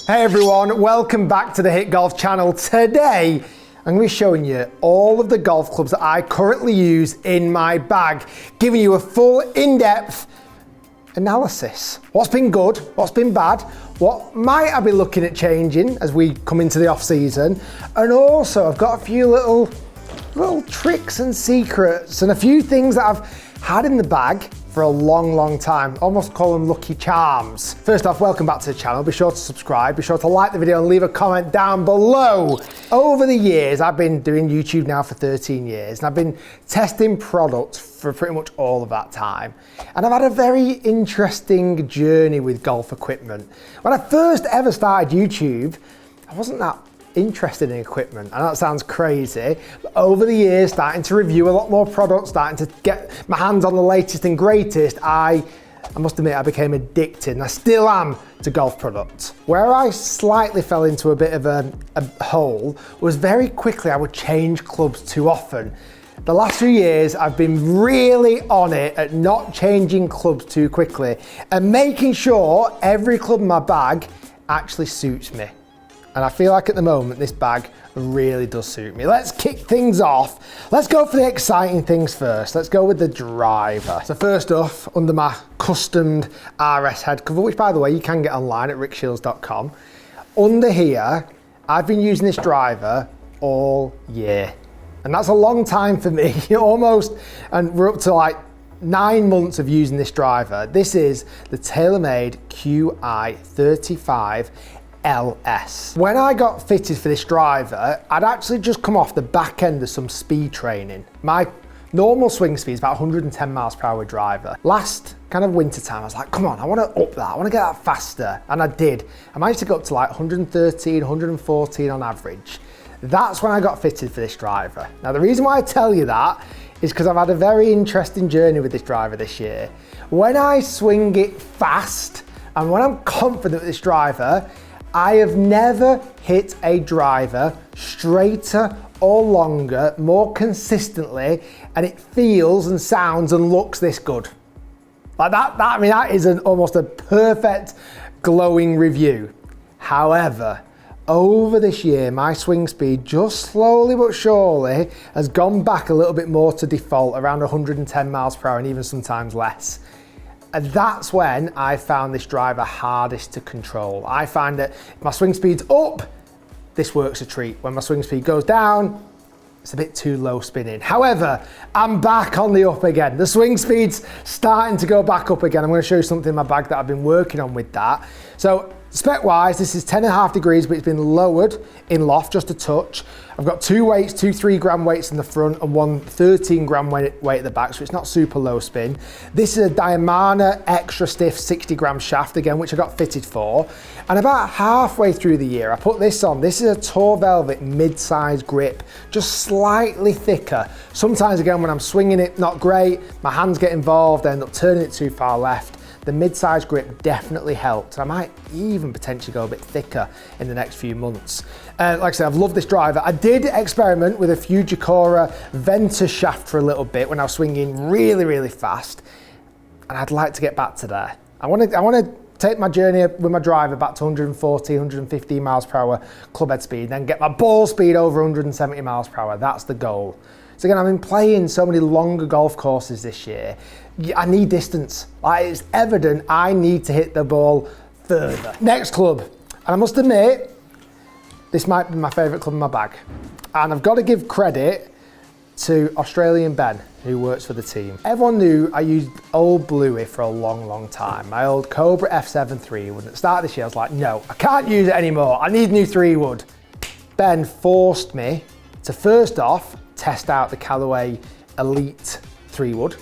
Hey everyone, welcome back to the H.I.T Golf channel. Today, I'm going to be showing you all of the golf clubs that I currently use in my bag, giving you a full in-depth analysis. What's been good, what's been bad, what might I be looking at changing as we come into the off season, and also I've got a few little tricks and secrets and a few things that I've had in the bag for a long time. Almost call them lucky charms. First off, welcome back to the channel. Be sure to subscribe, be sure to like the video and leave a comment down below. Over the years, I've been doing YouTube now for 13 years and I've been testing products for pretty much all of that time. And I've had a very interesting journey with golf equipment. When I first ever started YouTube, I wasn't that interested in equipment. I know that sounds crazy, but over the years, starting to review a lot more products, starting to get my hands on the latest and greatest, I must admit I became addicted, and I still am, to golf products. Where I slightly fell into a bit of a hole was very quickly I would change clubs too often. The last few years, I've been really on it at not changing clubs too quickly and making sure every club in my bag actually suits me. And I feel like at the moment, this bag really does suit me. Let's kick things off. Let's go for the exciting things first. Let's go with the driver. So first off, under my customed RS head cover, which by the way, you can get online at rickshiels.com. Under here, I've been using this driver all year. And that's a long time for me, almost, and we're up to like 9 months of using this driver. This is the TaylorMade QI35 LS. When I got fitted for this driver, I'd actually just come off the back end of some speed training. My normal swing speed is about 110 miles per hour driver. Last kind of winter time, I was like, come on, I want to up that. I want to get that faster. And I did. I managed to go up to like 113, 114 on average. That's when I got fitted for this driver. Now, the reason why I tell you that is because I've had a very interesting journey with this driver this year. When I swing it fast and when I'm confident with this driver, I have never hit a driver straighter or longer, more consistently, and it feels and sounds and looks this good. Like that I mean, that is almost a perfect glowing review. However, over this year, my swing speed just slowly but surely has gone back a little bit more to default, around 110 miles per hour and even sometimes less. And that's when I found this driver hardest to control. I find that if my swing speed's up, this works a treat. When my swing speed goes down, it's a bit too low spinning. However, I'm back on the up again. The swing speed's starting to go back up again. I'm going to show you something in my bag that I've been working on with that. So spec-wise, this is 10.5 degrees, but it's been lowered in loft just a touch. I've got two weights, two 3-gram weights in the front and one 13-gram weight at the back, so it's not super low spin. This is a Diamana extra stiff 60-gram shaft again, which I got fitted for. And about halfway through the year, I put this on. This is a Tour Velvet mid-size grip, just slightly thicker. Sometimes again, when I'm swinging it, not great, my hands get involved, I end up turning it too far left. The mid-size grip definitely helped. I might even potentially go a bit thicker in the next few months. Like I said, I've loved this driver. I did experiment with a Fujikura Ventus shaft for a little bit when I was swinging really fast, and I'd like to get back to there. I want to take my journey with my driver back to 140, 115 miles per hour clubhead speed, then get my ball speed over 170 miles per hour. That's the goal. So again, I've been playing so many longer golf courses this year. I need distance. Like, it's evident I need to hit the ball further. Next club, and I must admit, this might be my favourite club in my bag. And I've got to give credit to Australian Ben, who works for the team. Everyone knew I used old Bluey for a long time. My old Cobra F7 3-wood. At the start of this year, I was like, no, I can't use it anymore. I need new 3-wood. Ben forced me to first off, test out the Callaway Elite 3-wood.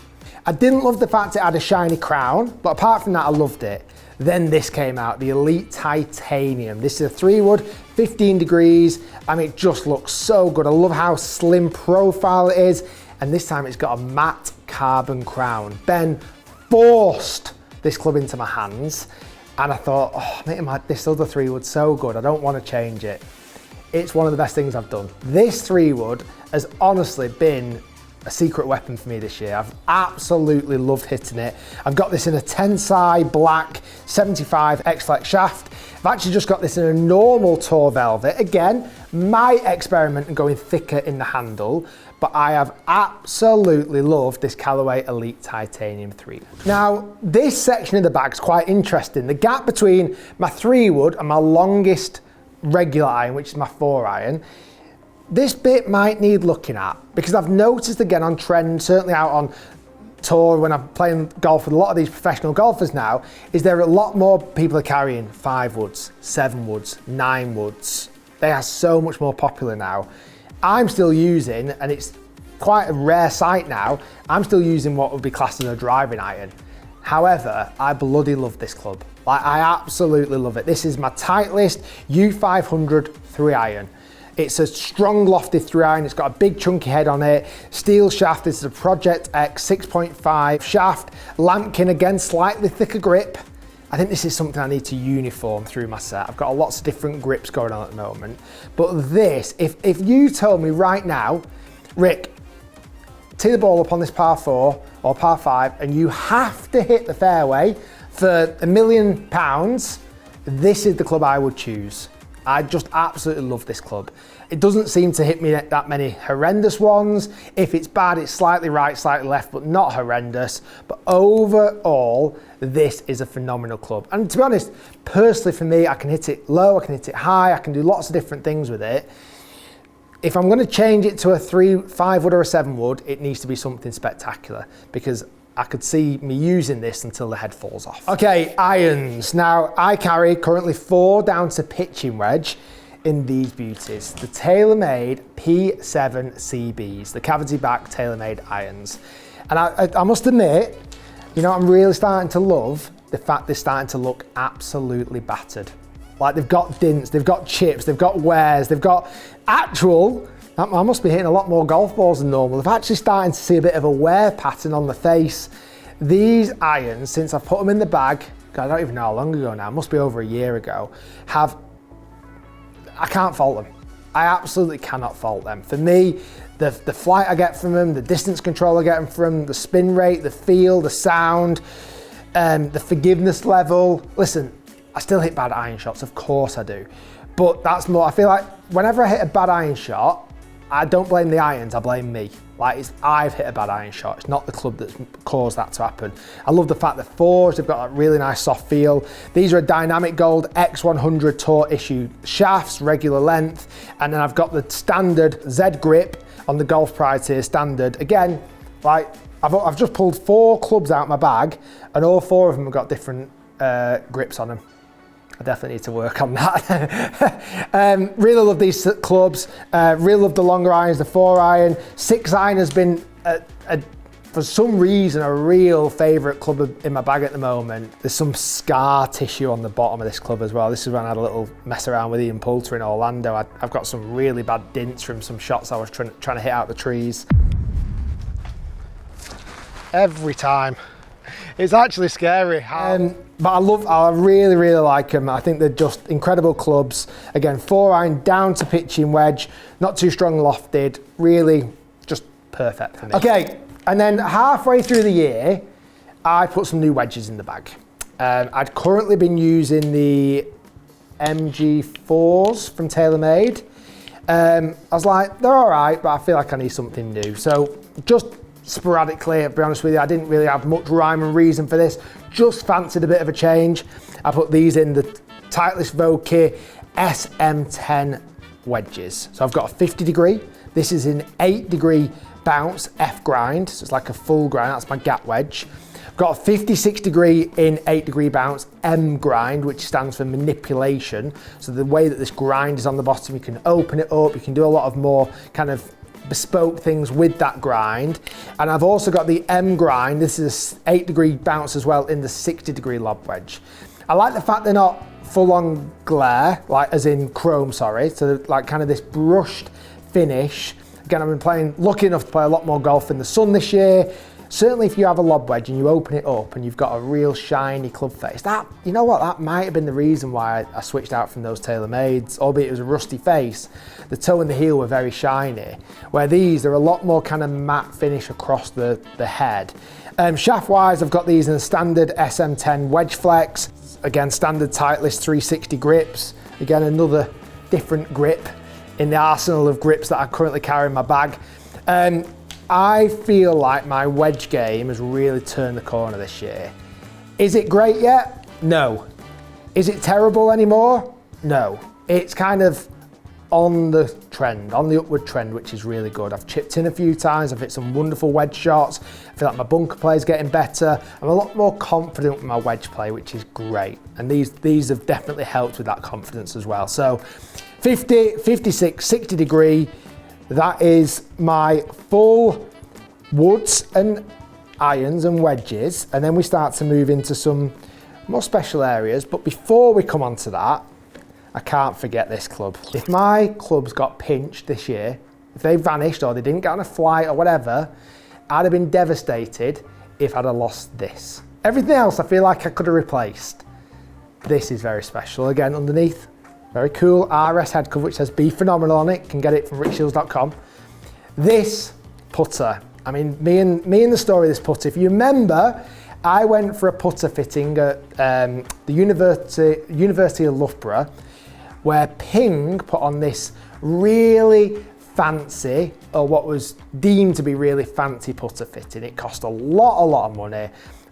I didn't love the fact it had a shiny crown, but apart from that, I loved it. Then this came out, the Elite Titanium. This is a 3-wood, 15 degrees. I mean, it just looks so good. I love how slim profile it is. And this time it's got a matte carbon crown. Ben forced this club into my hands. And I thought, oh, this other 3-wood's so good. I don't want to change it. It's one of the best things I've done. This 3-wood has honestly been a secret weapon for me this year. I've absolutely loved hitting it. I've got this in a Tensai black 75 X-Flex shaft. I've actually just got this in a normal Tour Velvet. Again, might experiment and going thicker in the handle, but I have absolutely loved this Callaway Elite Titanium 3. Now, this section of the bag's quite interesting. The gap between my 3-wood and my longest regular iron, which is my 4-iron, this bit might need looking at, because I've noticed again on trend, certainly out on tour when I'm playing golf with a lot of these professional golfers now, is there are a lot more people are carrying 5-woods, 7-woods, 9-woods. They are so much more popular now. I'm still using, and it's quite a rare sight now, I'm still using what would be classed as a driving iron. However, I bloody love this club. Like, I absolutely love it. This is my Titleist U500 3-iron. It's a strong lofted 3-iron, it's got a big chunky head on it, steel shaft, this is a Project X 6.5 shaft, lambkin again, slightly thicker grip. I think this is something I need to uniform through my set. I've got lots of different grips going on at the moment. But this, if you told me right now, Rick, tee the ball up on this par 4 or par 5 and you have to hit the fairway for £1 million, this is the club I would choose. I just absolutely love this club. It doesn't seem to hit me that many horrendous ones. If it's bad, it's slightly right, slightly left, but not horrendous. But overall, this is a phenomenal club. And to be honest, personally for me, I can hit it low, I can hit it high, I can do lots of different things with it. If I'm gonna change it to a 5-wood or a 7-wood, it needs to be something spectacular, because I could see me using this until the head falls off. Okay, irons. Now, I carry currently 4 down to pitching wedge in these beauties. The TaylorMade P7 CBs, the cavity back TaylorMade irons. And I must admit, you know, I'm really starting to love the fact they're starting to look absolutely battered. Like, they've got dints, they've got chips, they've got wears, they've got actual, I must be hitting a lot more golf balls than normal. They're actually starting to see a bit of a wear pattern on the face. These irons, since I've put them in the bag, I don't even know how long ago now, it must be over a year ago, I can't fault them. I absolutely cannot fault them. For me, the flight I get from them, the distance control I get from them, the spin rate, the feel, the sound, the forgiveness level. Listen, I still hit bad iron shots, of course I do. But that's more, I feel like whenever I hit a bad iron shot, I don't blame the irons, I blame me. Like, I've hit a bad iron shot, it's not the club that's caused that to happen. I love the fact that 4s, they've got a really nice soft feel. These are a Dynamic Gold X100 Tour issue shafts, regular length, and then I've got the standard Z grip on the Golf Pride here, standard. Again, like, I've just pulled 4 clubs out of my bag, and all 4 of them have got different grips on them. I definitely need to work on that. Really love these clubs. Really love the longer irons, the 4-iron. 6-iron has been, for some reason, a real favourite club in my bag at the moment. There's some scar tissue on the bottom of this club as well. This is when I had a little mess around with Ian Poulter in Orlando. I've got some really bad dints from some shots I was trying to hit out the trees. Every time. It's actually scary. But I really, really like them. I think they're just incredible clubs. Again, 4-iron down to pitching wedge, not too strong lofted, really just perfect for me. Okay, and then halfway through the year, I put some new wedges in the bag. I'd currently been using the MG4s from TaylorMade. I was like, they're all right, but I feel like I need something new. So just sporadically, I'll be honest with you, I didn't really have much rhyme and reason for this, just fancied a bit of a change. I put these in the Titleist Vokey SM10 wedges. So I've got a 50 degree, this is an 8 degree bounce F grind, so it's like a full grind, that's my gap wedge. I've got a 56 degree in 8 degree bounce M grind, which stands for manipulation. So the way that this grind is on the bottom, you can open it up, you can do a lot of more kind of bespoke things with that grind. And I've also got the M grind. This is an 8 degree bounce as well in the 60 degree lob wedge. I like the fact they're not full on glare, like as in chrome, sorry. So like kind of this brushed finish. Again, I've been lucky enough to play a lot more golf in the sun this year. certainly if you have a lob wedge and you open it up and you've got a real shiny club face, that, you know what, that might have been the reason why I switched out from those TaylorMades, albeit it was a rusty face. The toe and the heel were very shiny, where these are a lot more kind of matte finish across the head. Shaft wise, I've got these in a standard SM10 wedge flex. Again, standard Titleist 360 grips. Again, another different grip in the arsenal of grips that I currently carry in my bag. I feel like my wedge game has really turned the corner this year. Is it great yet? No. Is it terrible anymore? No. It's kind of on the trend, on the upward trend, which is really good. I've chipped in a few times, I've hit some wonderful wedge shots. I feel like my bunker play is getting better. I'm a lot more confident with my wedge play, which is great. And these have definitely helped with that confidence as well. So 50, 56, 60 degree, that is my full woods and irons and wedges. And then we start to move into some more special areas. But before we come on to that, I can't forget this club. If my clubs got pinched this year, if they vanished or they didn't get on a flight or whatever, I'd have been devastated if I'd have lost this. Everything else I feel like I could have replaced. This is very special. Again, underneath, very cool RS head cover which says Be Phenomenal on it. You can get it from rickshiels.com. This putter, I mean, me and the story of this putter, if you remember, I went for a putter fitting at the University of Loughborough, where Ping put on this really fancy, or what was deemed to be really fancy putter fitting. It cost a lot of money.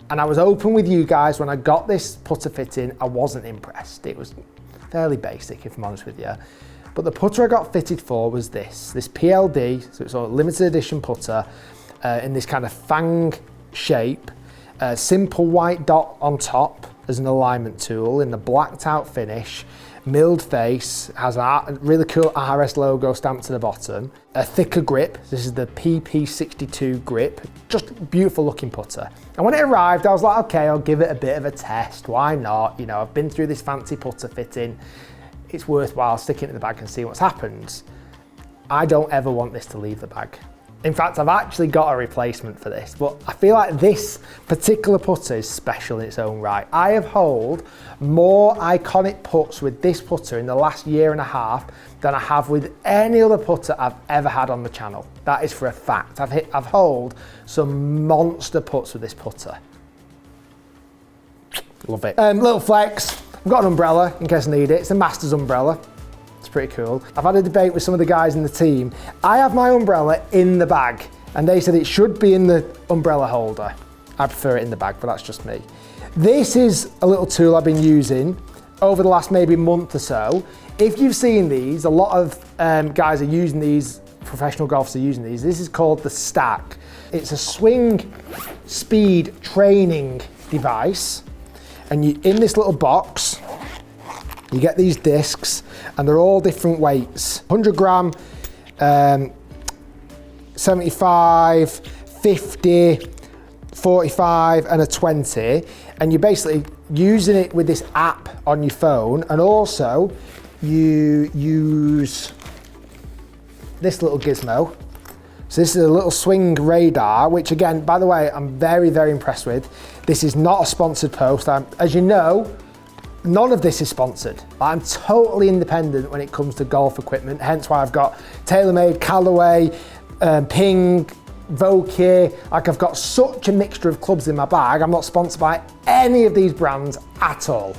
And I was open with you guys, when I got this putter fitting, I wasn't impressed. It was fairly basic, if I'm honest with you. But the putter I got fitted for was this PLD, so it's a limited edition putter in this kind of fang shape, simple white dot on top as an alignment tool in the blacked out finish, milled face, has a really cool RS logo stamped to the bottom, a thicker grip. This is the PP62 grip, just beautiful looking putter. And when it arrived, I was like, okay, I'll give it a bit of a test. Why not? You know, I've been through this fancy putter fitting. It's worthwhile sticking it in the bag and see what's happened. I don't ever want this to leave the bag. In fact, I've actually got a replacement for this, but I feel like this particular putter is special in its own right. I have holed more iconic putts with this putter in the last year and a half than I have with any other putter I've ever had on the channel. That is for a fact. I've holed some monster putts with this putter. Love it. Little flex. I've got an umbrella in case I need it. It's a Masters umbrella. It's pretty cool. I've had a debate with some of the guys in the team. I have my umbrella in the bag and they said it should be in the umbrella holder. I prefer it in the bag, but that's just me. This is a little tool I've been using over the last maybe month or so. If you've seen these, a lot of guys are using these, professional golfers are using these. This is called the Stack. It's a swing speed training device. And in this little box, you get these discs and they're all different weights. 100 gram, 75, 50, 45 and a 20. And you're basically using it with this app on your phone, and also you use this little gizmo. So this is a little swing radar, which again, by the way, I'm very, very impressed with. This is not a sponsored post. As you know, none of this is sponsored. I'm totally independent when it comes to golf equipment, hence why I've got TaylorMade, Callaway, Ping, Vokey. Like, I've got such a mixture of clubs in my bag. I'm not sponsored by any of these brands at all.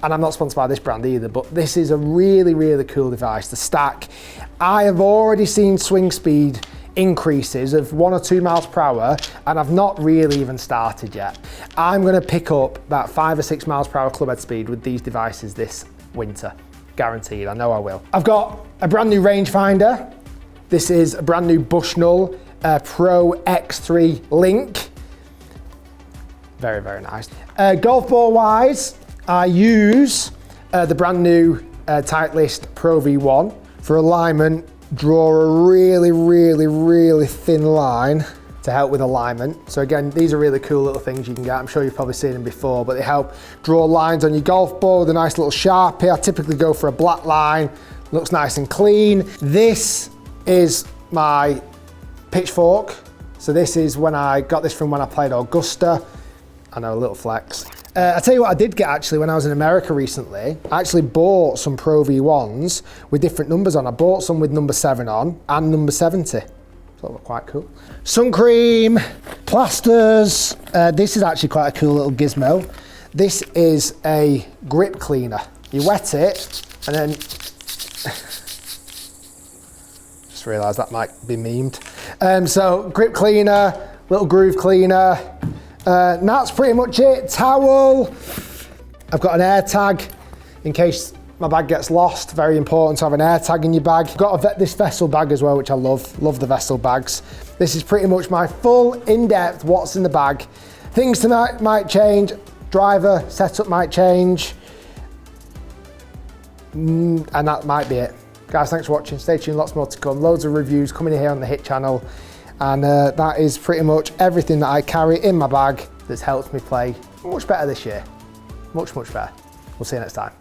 And I'm not sponsored by this brand either, but this is a really, really cool device, the Stack. I have already seen swing speed increases of 1 or 2 miles per hour, and I've not really even started yet. I'm gonna pick up about 5 or 6 miles per hour clubhead speed with these devices this winter, guaranteed, I know I will. I've got a brand new rangefinder. This is a brand new Bushnell Pro X3 Link. Very, very nice. Golf ball wise, I use the brand new Titleist Pro V1 for alignment. Draw a really, really, really thin line to help with alignment. So again, these are really cool little things you can get. I'm sure you've probably seen them before, but they help draw lines on your golf ball with a nice little Sharpie. I typically go for a black line, looks nice and clean. This is my pitchfork So this is when I got this from when I played Augusta. I know, a little flex. I tell you what I did get actually when I was in America recently. I actually bought some Pro V1s with different numbers on. I bought some with number 7 on and number 70. So that looked quite cool. Sun cream, plasters. This is actually quite a cool little gizmo. This is a grip cleaner. You wet it and then, just realised that might be memed. So grip cleaner, little groove cleaner. That's pretty much it. Towel. I've got an air tag in case my bag gets lost. Very important to have an air tag in your bag. I've got this vessel bag as well, which I love. Love the vessel bags. This is pretty much my full in-depth what's in the bag. Things tonight might change. Driver setup might change. And that might be it. Guys, thanks for watching. Stay tuned, lots more to come. Loads of reviews coming here on the H.I.T channel. And that is pretty much everything that I carry in my bag that's helped me play much better this year. Much, much better. We'll see you next time.